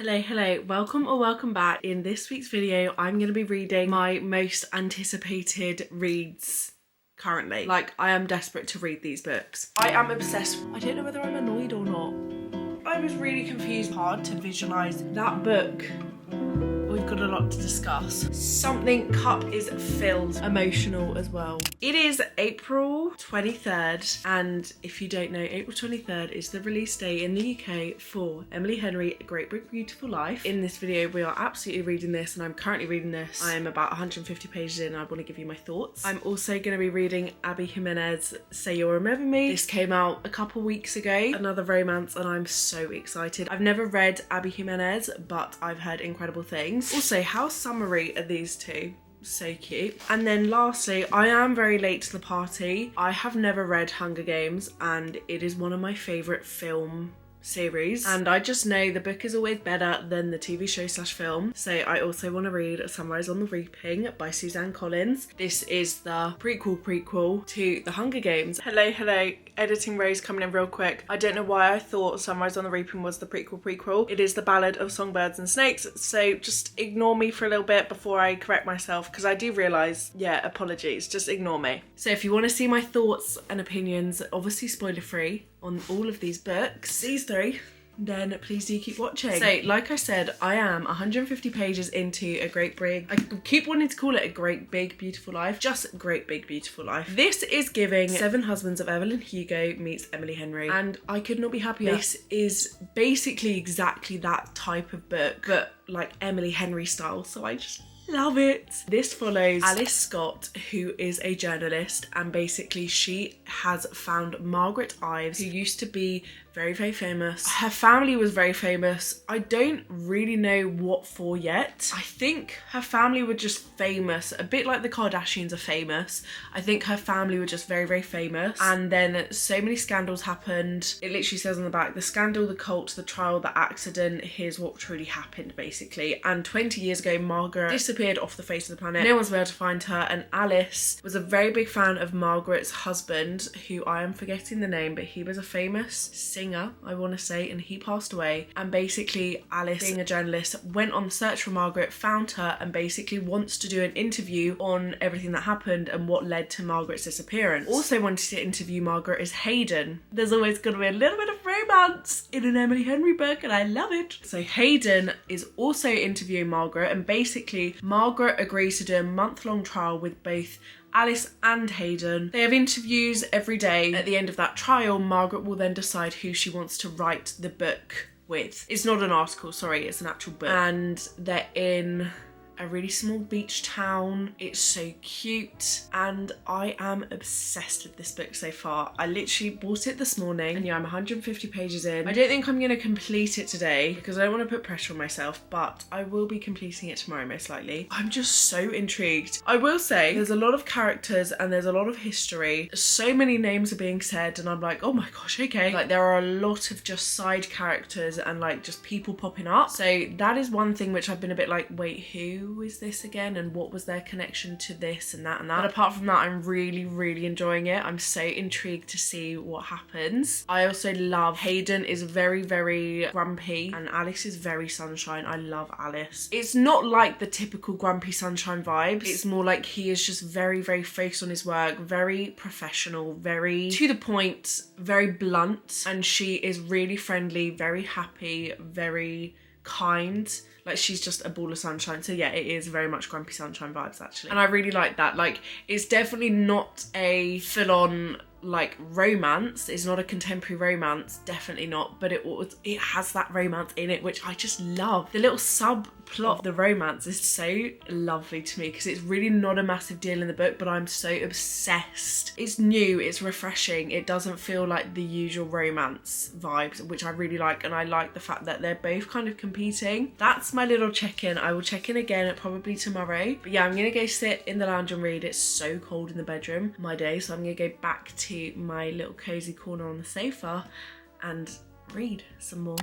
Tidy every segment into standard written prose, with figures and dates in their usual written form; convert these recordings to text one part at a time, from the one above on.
Hello, welcome or welcome back. In this week's video, I'm going to be reading my most anticipated reads currently. Like, I am desperate to read these books. I am obsessed. I don't know whether I'm annoyed or not. I was really confused. Hard to visualise that book. We've got a lot to discuss. Something cup is filled. Emotional as well. It is April 23rd, and if you don't know, April 23rd is the release day in the UK for Emily Henry, A Great Big Beautiful Life. In this video, we are absolutely reading this, and I'm currently reading this. I'm about 150 pages in, and I want to give you my thoughts. I'm also going to be reading Abby Jimenez, Say You'll Remember Me. This came out a couple weeks ago. Another romance, and I'm so excited. I've never read Abby Jimenez, but I've heard incredible things. Also, how summery are these two? So cute. And then lastly, I am very late to the party. I have never read Hunger Games, and it is one of my favourite film series, and I just know the book is always better than the TV show / film. So I also want to read Sunrise on the Reaping by Suzanne. This is the prequel to the Hunger Games. Hello, editing Rose coming in real quick. I don't know why I thought Sunrise on the Reaping was the prequel. It is the Ballad of Songbirds and Snakes, so just ignore me for a little bit before I correct myself, because I do realise, yeah, apologies, just ignore me. So if you want to see my thoughts and opinions, obviously spoiler free, on all of these books, these three, then please do keep watching. So, like I said, I am 150 pages into I keep wanting to call it A Great Big Beautiful Life, just Great Big Beautiful Life. This is giving Seven Husbands of Evelyn Hugo meets Emily Henry, and I could not be happier. This is basically exactly that type of book, but like Emily Henry style, so I just love it. This follows Alice Scott, who is a journalist, and basically she has found Margaret Ives, who used to be very famous. Her family was very famous. I don't really know what for yet. I think her family were just famous, a bit like the Kardashians are famous. I think her family were just very famous, and then so many scandals happened. It literally says on the back, the scandal, the cult, the trial, the accident, here's what truly happened, basically. And 20 years ago, Margaret disappeared off the face of the planet. No one's been able to find her, and Alice was a very big fan of Margaret's husband, who I am forgetting the name, but he was a famous singer, I want to say, and he passed away. And basically Alice, being a journalist, went on the search for Margaret, found her, and basically wants to do an interview on everything that happened and what led to Margaret's disappearance. Also wanted to interview Margaret is Hayden. There's always going to be a little bit of romance in an Emily Henry book, and I love it. So Hayden is also interviewing Margaret, and basically Margaret agrees to do a month-long trial with both Alice and Hayden. They have interviews every day. At the end of that trial, Margaret will then decide who she wants to write the book with. It's not an article, sorry, it's an actual book. And they're in a really small beach town. It's so cute, and I am obsessed with this book so far. I literally bought it this morning, and yeah, I'm 150 pages in. I don't think I'm going to complete it today because I don't want to put pressure on myself, but I will be completing it tomorrow most likely. I'm just so intrigued. I will say there's a lot of characters and there's a lot of history. So many names are being said, and I'm like, oh my gosh, okay. Like, there are a lot of just side characters and like just people popping up. So that is one thing which I've been a bit like, wait, who is this again, and what was their connection to this and that and that. But apart from that, I'm really enjoying it. I'm so intrigued to see what happens. I also love Hayden is very grumpy, and Alice is very sunshine. I love Alice. It's not like the typical grumpy sunshine vibes. It's more like he is just very focused on his work, very professional, very to the point, very blunt, and she is really friendly, very happy, very kind. Like, she's just a ball of sunshine. So yeah, it is very much grumpy sunshine vibes actually, and I really like that. Like, it's definitely not a full-on like romance. It's not a contemporary romance, definitely not, but it has that romance in it, which I just love. The little subplot of the romance is so lovely to me because it's really not a massive deal in the book, but I'm so obsessed. It's new, it's refreshing, it doesn't feel like the usual romance vibes, which I really like, and I like the fact that they're both kind of competing. That's my little check-in. I will check in again probably tomorrow, but yeah, I'm gonna go sit in the lounge and read. It's so cold in the bedroom my day, so I'm gonna go back to my little cozy corner on the sofa and read some more.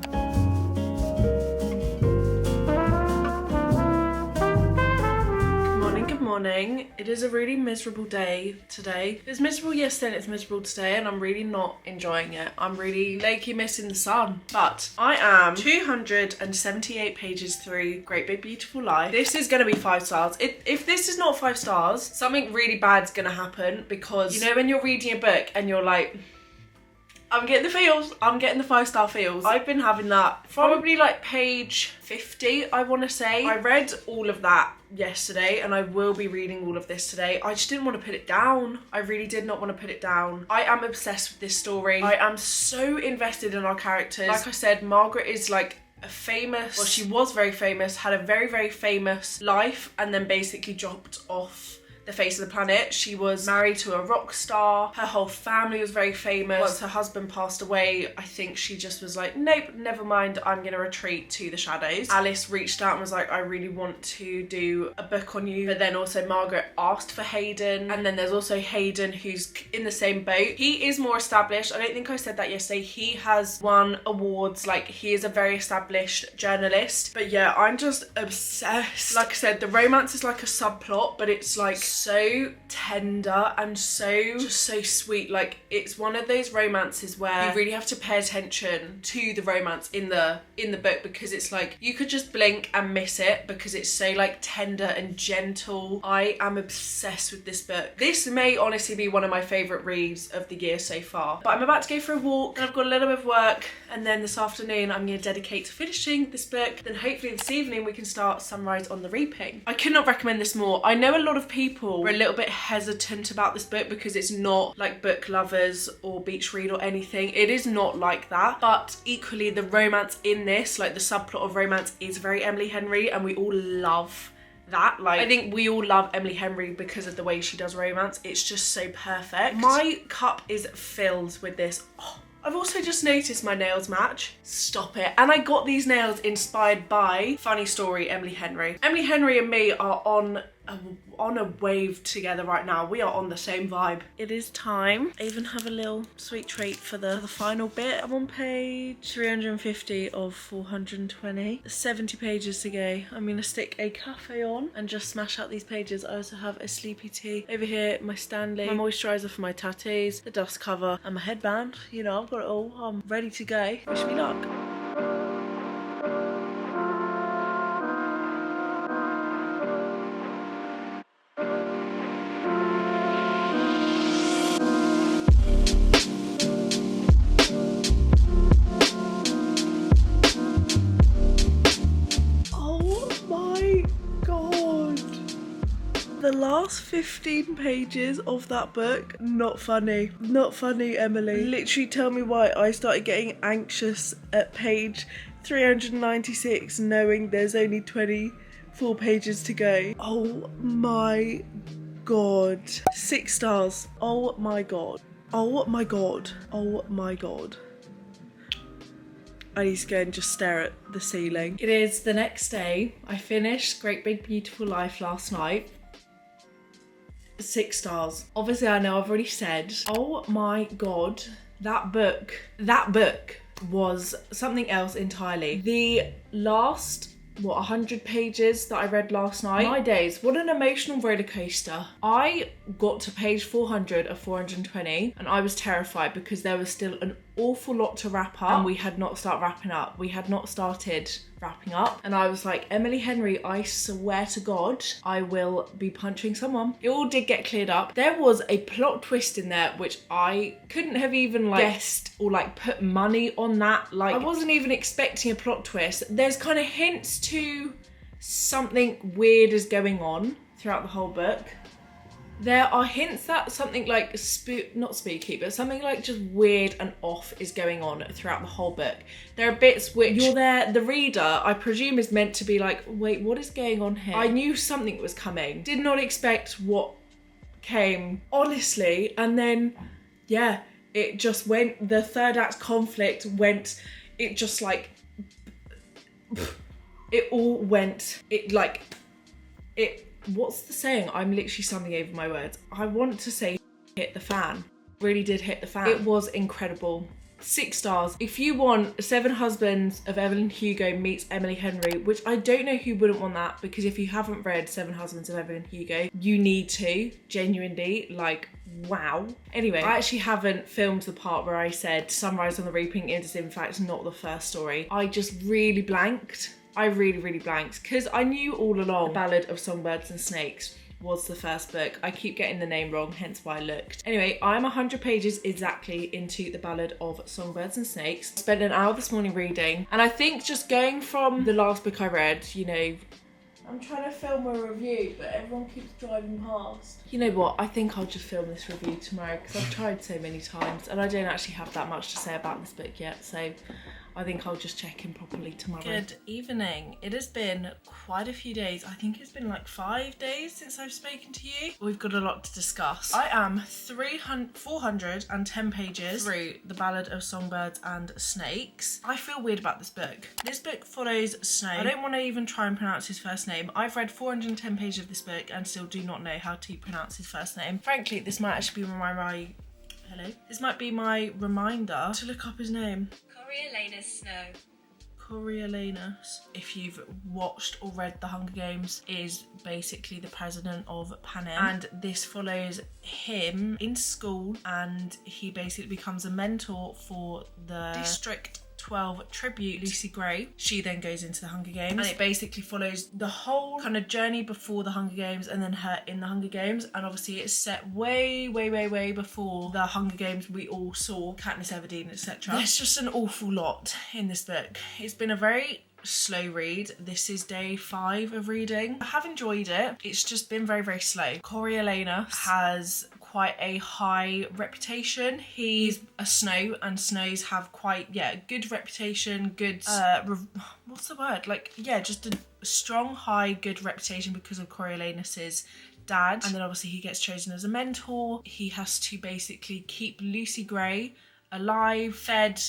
Good morning. It is a really miserable day today. It was miserable yesterday and it's miserable today, and I'm really not enjoying it. I'm really lakey missing the sun. But I am 278 pages through Great Big Beautiful Life. This is going to be 5 stars. If this is not 5 stars, something really bad's going to happen, because you know when you're reading a book and you're like, I'm getting the feels. I'm getting the 5-star feels. I've been having that probably like page 50, I want to say. I read all of that yesterday and I will be reading all of this today. I just didn't want to put it down. I really did not want to put it down. I am obsessed with this story. I am so invested in our characters. Like I said, Margaret is like a famous, well, she was very famous, had a very, very famous life, and then basically dropped off the face of the planet. She was married to a rock star. Her whole family was very famous. Once her husband passed away, I think she just was like, nope, never mind, I'm gonna retreat to the shadows. Alice reached out and was like, I really want to do a book on you. But then also Margaret asked for Hayden. And then there's also Hayden, who's in the same boat. He is more established. I don't think I said that yesterday. He has won awards. Like, he is a very established journalist. But yeah, I'm just obsessed. Like I said, the romance is like a subplot, but it's like so tender and just so sweet. Like, it's one of those romances where you really have to pay attention to the romance in the book, because it's like you could just blink and miss it because it's so like tender and gentle. I am obsessed with this book. This may honestly be one of my favourite reads of the year so far. But I'm about to go for a walk and I've got a little bit of work, and then this afternoon I'm going to dedicate to finishing this book. Then hopefully this evening we can start Sunrise on the Reaping. I could not recommend this more. I know a lot of people were a little bit hesitant about this book because it's not like Book Lovers or Beach Read or anything. It is not like that, but equally the romance in this, like the subplot of romance, is very Emily Henry, and we all love that. Like, I think we all love Emily Henry because of the way she does romance. It's just so perfect. My cup is filled with this. Oh, I've also just noticed my nails match. Stop it. And I got these nails inspired by Funny Story Emily Henry. Emily Henry and me are on a wave together right now. We are on the same vibe. It is time. I even have a little sweet treat for the final bit. I'm on page 350 of 420. 70 pages to go. I'm gonna stick a cafe on and just smash out these pages. I also have a sleepy tea over here, my Stanley, my moisturiser for my tattoos, the dust cover, and my headband. You know, I've got it all. I'm ready to go. Wish me luck. The last 15 pages of that book, not funny. Not funny, Emily. Literally tell me why I started getting anxious at page 396 knowing there's only 24 pages to go. Oh my god. 6 stars. Oh my god. Oh my god. Oh my god. I need to go and just stare at the ceiling. It is the next day. I finished Great Big Beautiful Life last night. 6 stars. Obviously, I know I've already said, oh my god, that book was something else entirely. The last, 100 pages that I read last night, my days, what an emotional roller coaster. I got to page 400 of 420 and I was terrified because there was still an awful lot to wrap up and we had not started wrapping up. We had not started wrapping up, and I was like, Emily Henry, I swear to God, I will be punching someone. It all did get cleared up. There was a plot twist in there which I couldn't have even like guessed or like put money on that. Like, I wasn't even expecting a plot twist. There's kind of hints to something weird is going on throughout the whole book. There are hints that something like not spooky, but something like just weird and off is going on throughout the whole book. There are bits which you're there, the reader, I presume, is meant to be like, wait, what is going on here? I knew something was coming. Did not expect what came, honestly. And then, yeah, it just went, the third act conflict went, it just like, it all went, what's the saying? I'm literally stumbling over my words. I want to say hit the fan. Really did hit the fan. It was incredible. 6 stars. If you want 7 Husbands of Evelyn Hugo meets Emily Henry, which I don't know who wouldn't want that, because if you haven't read 7 Husbands of Evelyn Hugo, you need to, genuinely, like, wow. Anyway, I actually haven't filmed the part where I said Sunrise on the Reaping is in fact not the first story. I just really blanked. I really blanked, because I knew all along The Ballad of Songbirds and Snakes was the first book. I keep getting the name wrong, hence why I looked. Anyway, I'm 100 pages exactly into The Ballad of Songbirds and Snakes. Spent an hour this morning reading, and I think just going from the last book I read, you know, I'm trying to film a review, but everyone keeps driving past. You know what? I think I'll just film this review tomorrow, because I've tried so many times and I don't actually have that much to say about this book yet, so I think I'll just check in properly tomorrow. Good evening. It has been quite a few days. I think it's been like 5 days since I've spoken to you. We've got a lot to discuss. I am 410 pages through The Ballad of Songbirds and Snakes. I feel weird about this book. This book follows Snow. I don't want to even try and pronounce his first name. I've read 410 pages of this book and still do not know how to pronounce his first name. Frankly, this might actually be This might be my reminder to look up his name. Coriolanus Snow. Coriolanus, if you've watched or read The Hunger Games, is basically the president of Panem, and this follows him in school, and he basically becomes a mentor for the District 12 tribute, Lucy Gray. She then goes into the Hunger Games, and it basically follows the whole kind of journey before the Hunger Games and then her in the Hunger Games, and obviously it's set way before the Hunger Games we all saw, Katniss Everdeen, etc. There's just an awful lot in this book. It's been a very slow read. This is day 5 of reading. I have enjoyed it. It's just been very slow. Coriolanus has quite a high reputation. He's a Snow, and Snows have quite, good reputation, good, what's the word? Like, just a strong, high, good reputation because of Coriolanus's dad. And then obviously he gets chosen as a mentor. He has to basically keep Lucy Gray alive, fed,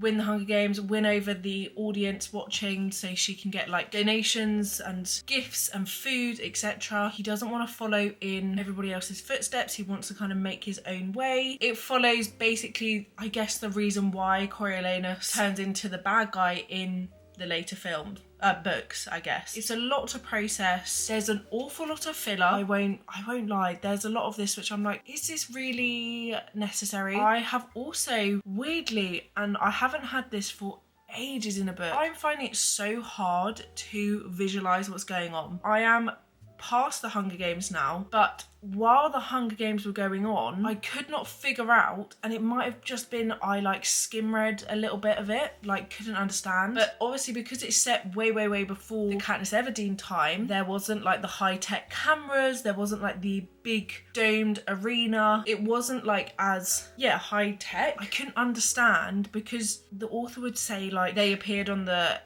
win the Hunger Games, win over the audience watching so she can get like donations and gifts and food, etc. He doesn't want to follow in everybody else's footsteps. He wants to kind of make his own way. It follows basically, I guess, the reason why Coriolanus turns into the bad guy in the later filmed books, I guess. It's a lot to process. There's an awful lot of filler. I won't lie. There's a lot of this which I'm like, is this really necessary? I have also, weirdly, and I haven't had this for ages in a book, I'm finding it so hard to visualize what's going on. I am past the Hunger Games now, but while the Hunger Games were going on, I could not figure out, and it might have just been I like skim read a little bit of it, like couldn't understand. But obviously because it's set way before the Katniss Everdeen time, there wasn't like the high-tech cameras, there wasn't like the big domed arena, it wasn't like as high-tech. I couldn't understand because the author would say like they appeared on the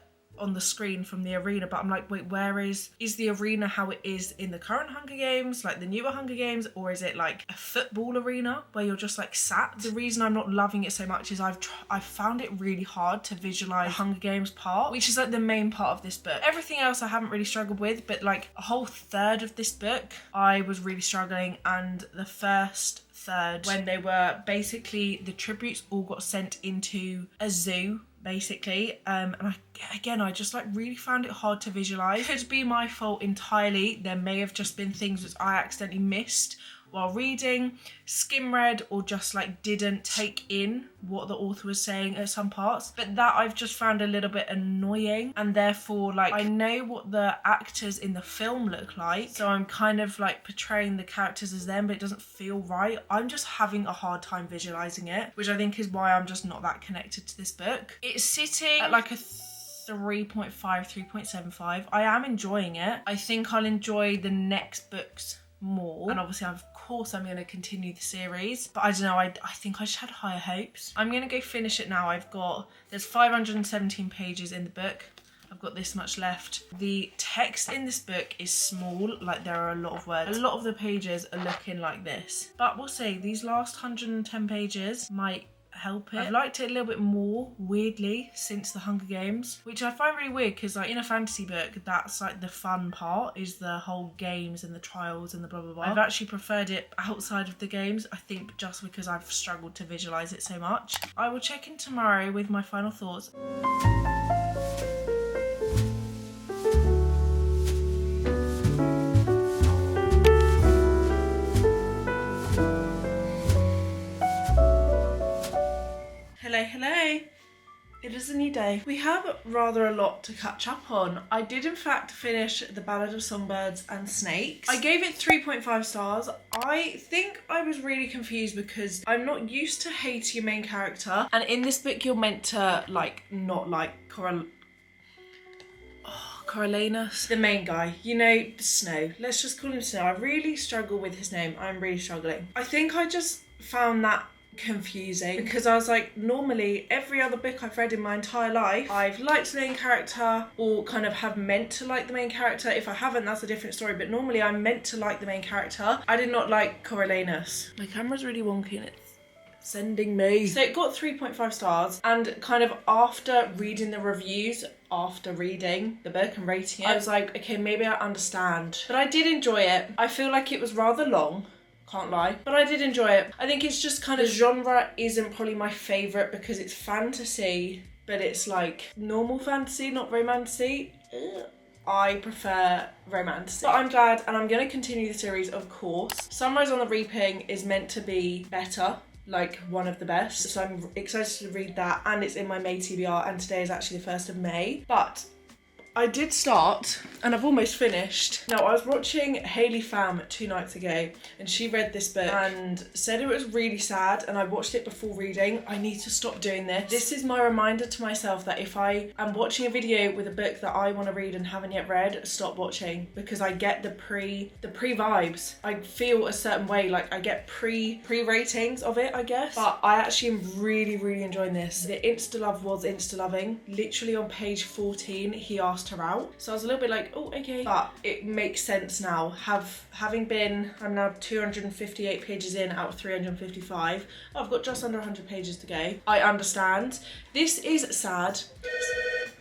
screen from the arena, but I'm like, wait, where is the arena how it is in the current Hunger Games, like the newer Hunger Games, or is it like a football arena where you're just like sat? The reason I'm not loving it so much is I've found it really hard to visualize the Hunger Games part, which is like the main part of this book. Everything else I haven't really struggled with, but like a whole third of this book I was really struggling, and the first third, when they were basically, the tributes all got sent into a zoo basically, and I just like really found it hard to visualize. Could be my fault entirely. There may have just been things which I accidentally missed while reading, skim read, or just like didn't take in what the author was saying at some parts, but that I've just found a little bit annoying, and therefore like I know what the actors in the film look like, so I'm kind of like portraying the characters as them, but it doesn't feel right. I'm just having a hard time visualizing it, which I think is why I'm just not that connected to this book. It's sitting at like a 3.5, 3.75. I am enjoying it. I think I'll enjoy the next books more, and obviously of course I'm going to continue the series, but I don't know, I think I just had higher hopes. I'm going to go finish it now. There's 517 pages in the book. I've got this much left. The text in this book is small, like there are a lot of words. A lot of the pages are looking like this, but we'll see, these last 110 pages might help it. I've liked it a little bit more, weirdly, since the Hunger Games, which I find really weird because like in a fantasy book, that's like the fun part, is the whole games and the trials and the blah blah blah. I've actually preferred it outside of the games, I think just because I've struggled to visualise it so much. I will check in tomorrow with my final thoughts. Hello. It is a new day. We have rather a lot to catch up on. I did in fact finish The Ballad of Songbirds and Snakes. I gave it 3.5 stars. I think I was really confused because I'm not used to hating your main character, and in this book you're meant to like not like Coriolanus, the main guy, you know, Snow. Let's just call him Snow. I really struggle with his name. I'm really struggling. I think I just found that confusing because I was like, normally every other book I've read in my entire life, I've liked the main character or kind of have meant to like the main character. If I haven't, that's a different story, but normally I'm meant to like the main character. I did not like Coriolanus. My camera's really wonky and it's sending me. So it got 3.5 stars, and kind of after reading the reviews, after reading the book and rating it, I was like, okay, maybe I understand. But I did enjoy it. I feel like it was rather long, can't lie, but I did enjoy it. I think it's just kind of, the genre isn't probably my favourite because it's fantasy, but it's like normal fantasy, not romantasy. I prefer romance. But I'm glad, and I'm going to continue the series, of course. Sunrise on the Reaping is meant to be better, like one of the best, so I'm excited to read that, and it's in my May TBR, and today is actually the 1st of May. But I did start, and I've almost finished. Now, I was watching Hayley Pham 2 nights ago, and she read this book and said it was really sad, and I watched it before reading. I need to stop doing this. This is my reminder to myself that if I am watching a video with a book that I want to read and haven't yet read, stop watching, because I get the pre vibes. I feel a certain way, like I get pre ratings of it, I guess. But I actually am really enjoying this. The insta love was insta loving. Literally on page 14, he asked her out, so I was a little bit like, oh, okay, but it makes sense now. Having been, I'm now 258 pages in out of 355. I've got just under 100 pages to go. I understand. This is sad.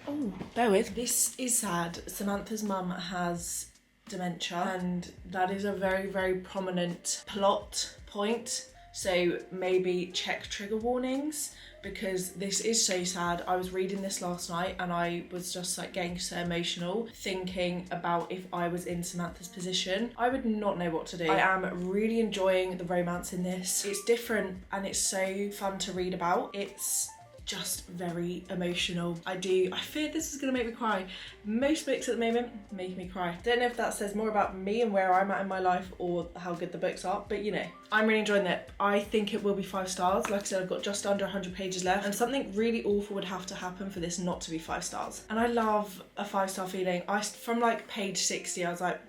Oh, bear with. This is sad. Samantha's mum has dementia, and that is a very prominent plot point, so maybe check trigger warnings, because this is so sad. I was reading this last night and I was just like getting so emotional, thinking about if I was in Samantha's position, I would not know what to do. I am really enjoying the romance in this. It's different and it's so fun to read about. It's just very emotional. I fear this is gonna make me cry. Most books at the moment make me cry. Don't know if that says more about me and where I'm at in my life or how good the books are, but you know, I'm really enjoying it. I think it will be 5 stars. Like I said, I've got just under 100 pages left, and something really awful would have to happen for this not to be 5 stars. And I love a 5-star feeling. From like page 60, I was like,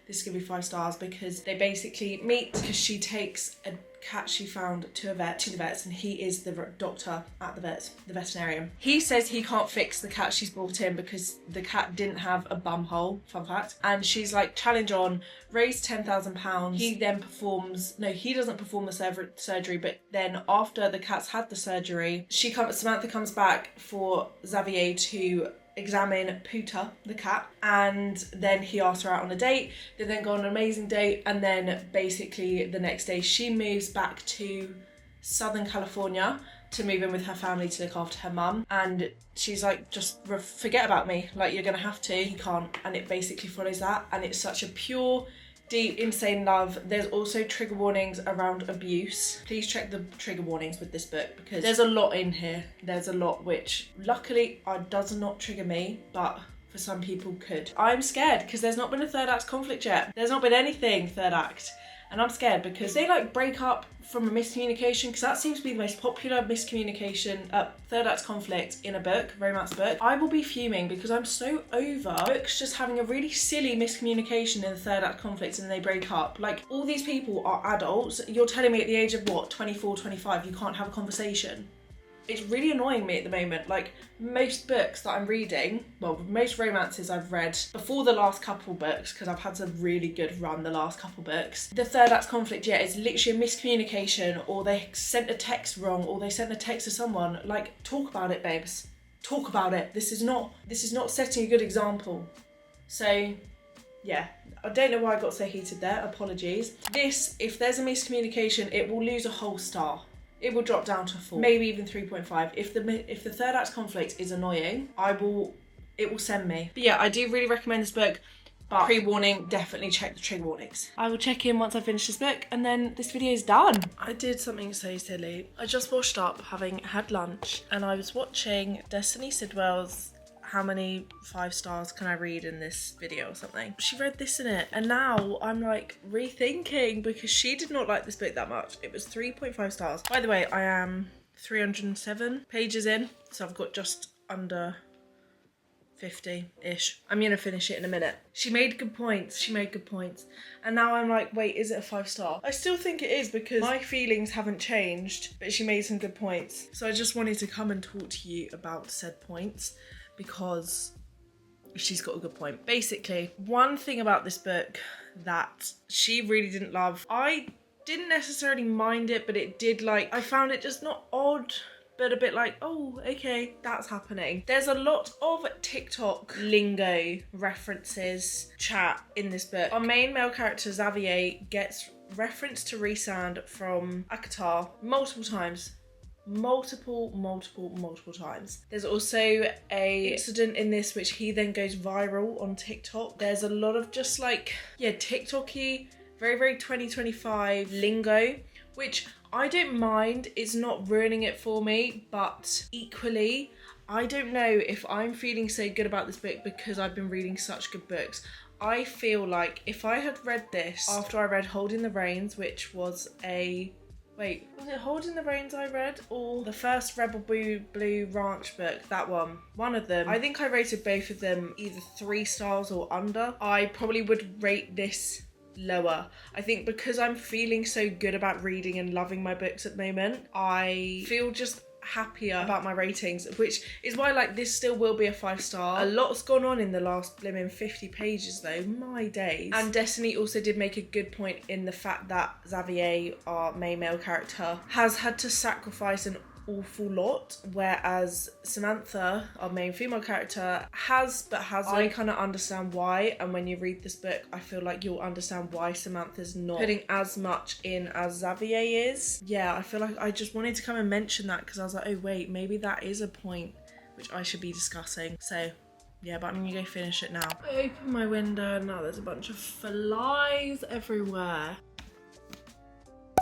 this is gonna be 5 stars, because they basically meet because she takes a cat she found to the vets, and he is the doctor at the veterinarian. He says he can't fix the cat she's brought in because the cat didn't have a bum hole, fun fact, and she's like, challenge on, raise £10,000. He then he doesn't perform the surgery, but then after the cat's had the surgery, Samantha comes back for Xavier to examine Puta, the cat, and then he asks her out on a date. They then go on an amazing date, and then basically the next day she moves back to Southern California to move in with her family to look after her mum, and she's like, just forget about me, like you're gonna have to. He can't, and it basically follows that, and it's such a pure, deep, insane love. There's also trigger warnings around abuse. Please check the trigger warnings with this book, because there's a lot in here. There's a lot which luckily does not trigger me, but for some people could. I'm scared because there's not been a third act conflict yet. There's not been anything third act. And I'm scared because they like break up from a miscommunication, because that seems to be the most popular miscommunication, third act conflict in a book, romance book. I will be fuming because I'm so over books just having a really silly miscommunication in the third act conflict and then they break up. Like, all these people are adults. You're telling me at the age of what, 24, 25, you can't have a conversation? It's really annoying me at the moment. Like, most books that I'm reading, well, most romances I've read before the last couple books, because I've had a really good run the last couple books. The third act conflict, yeah, is literally a miscommunication, or they sent a text wrong, or they sent a text to someone. Like, talk about it, babes. Talk about it. This is not setting a good example. So, yeah, I don't know why I got so heated there. Apologies. This, if there's a miscommunication, it will lose a whole star. It will drop down to 4, maybe even 3.5. If the third act conflict is annoying, it will send me. But yeah, I do really recommend this book. But pre-warning, definitely check the trigger warnings. I will check in once I finish this book, and then this video is done. I did something so silly. I just washed up, having had lunch, and I was watching Destiny Sidwell's how many 5 stars can I read in this video or something. She read this in it, and now I'm like rethinking, because she did not like this book that much. It was 3.5 stars. By the way, I am 307 pages in, so I've got just under 50-ish. I'm gonna finish it in a minute. She made good points. And now I'm like, wait, is it a 5 star? I still think it is, because my feelings haven't changed, but she made some good points. So I just wanted to come and talk to you about said points, because she's got a good point. Basically, one thing about this book that she really didn't love, I didn't necessarily mind it, but it did, like, I found it just not odd, but a bit like, oh, okay, that's happening. There's a lot of TikTok lingo references, chat in this book. Our main male character, Xavier, gets reference to Rhysand from Akatar multiple times. Multiple times. There's also a incident in this which he then goes viral on TikTok. There's a lot of just like, yeah, TikTok-y, very, very 2025 lingo, which I don't mind. It's not ruining it for me, but equally, I don't know if I'm feeling so good about this book because I've been reading such good books. I feel like if I had read this after I read Holding the Reins, which was a... Wait, was it Holding the Reins I read, or the first Rebel Blue Ranch book? That one. One of them. I think I rated both of them either 3 stars or under. I probably would rate this lower. I think because I'm feeling so good about reading and loving my books at the moment, I feel just happier about my ratings, which is why, like, this still will be a 5 star. A lot's gone on in the last blimmin' 50 pages though, my days. And Destiny also did make a good point in the fact that Xavier, our main male character, has had to sacrifice an awful lot, whereas Samantha, our main female character, hasn't. I kind of understand why, and when you read this book, I feel like you'll understand why Samantha's not putting as much in as Xavier is. Yeah, I feel like I just wanted to come and mention that, because I was like, oh wait, maybe that is a point which I should be discussing. So yeah, but I'm gonna go finish it now. I open my window and now there's a bunch of flies everywhere.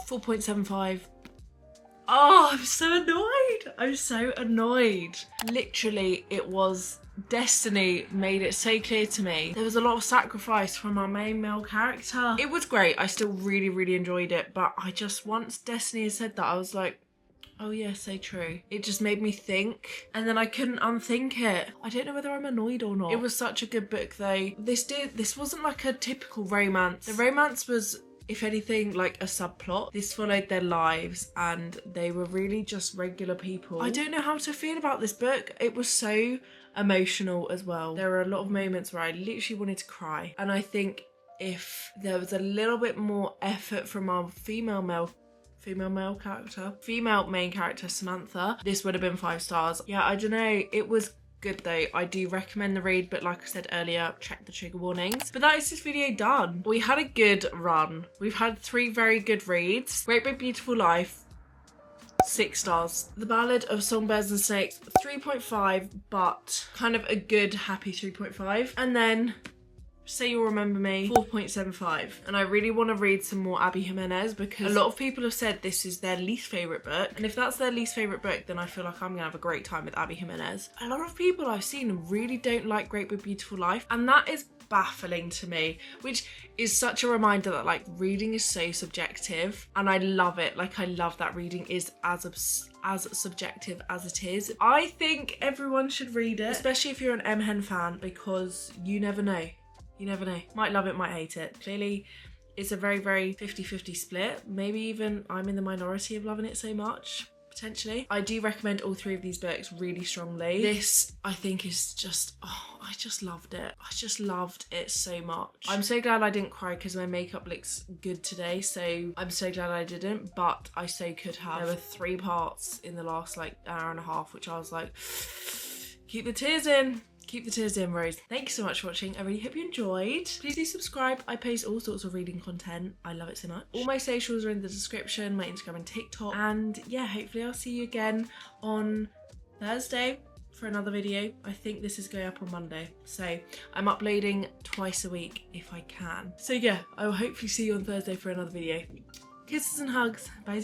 4.75. Oh, I'm so annoyed. Literally, it was Destiny made it so clear to me. There was a lot of sacrifice from our main male character. It was great. I still really, really enjoyed it. But I just, once Destiny had said that, I was like, oh yeah, so true. It just made me think, and then I couldn't unthink it. I don't know whether I'm annoyed or not. It was such a good book though. This wasn't like a typical romance. The romance was, if anything, like a subplot. This followed their lives and they were really just regular people. I don't know how to feel about this book. It was so emotional as well. There were a lot of moments where I literally wanted to cry, and I think if there was a little bit more effort from our female main character Samantha, this would have been 5 stars. Yeah, I don't know, it was good though. I do recommend the read, but like I said earlier, check the trigger warnings. But that is this video done. We had a good run. We've had 3 very good reads. Great Big Beautiful Life, 6 stars. The Ballad of Songbirds and Snakes, 3.5, but kind of a good happy 3.5. And then Say You'll Remember Me, 4.75. And I really want to read some more Abby Jimenez, because a lot of people have said this is their least favourite book. And if that's their least favourite book, then I feel like I'm going to have a great time with Abby Jimenez. A lot of people I've seen really don't like Great Big Beautiful Life, and that is baffling to me, which is such a reminder that like reading is so subjective, and I love it. Like, I love that reading is as subjective as it is. I think everyone should read it, especially if you're an M-Hen fan, because you never know. You never know. Might love it, might hate it. Clearly, it's a very, very 50-50 split. Maybe even I'm in the minority of loving it so much. potentially. I do recommend all 3 of these books really strongly. This, I think, is just, oh, I just loved it. I just loved it so much. I'm so glad I didn't cry because my makeup looks good today, so I'm so glad I didn't, but I so could have. There were 3 parts in the last like hour and a half, which I was like, keep the tears in. Keep the tears in, Rose. Thank you so much for watching. I really hope you enjoyed. Please do subscribe. I post all sorts of reading content. I love it so much. All my socials are in the description, my Instagram and TikTok. And yeah, hopefully I'll see you again on Thursday for another video. I think this is going up on Monday. So I'm uploading twice a week if I can. So yeah, I will hopefully see you on Thursday for another video. Kisses and hugs. Bye.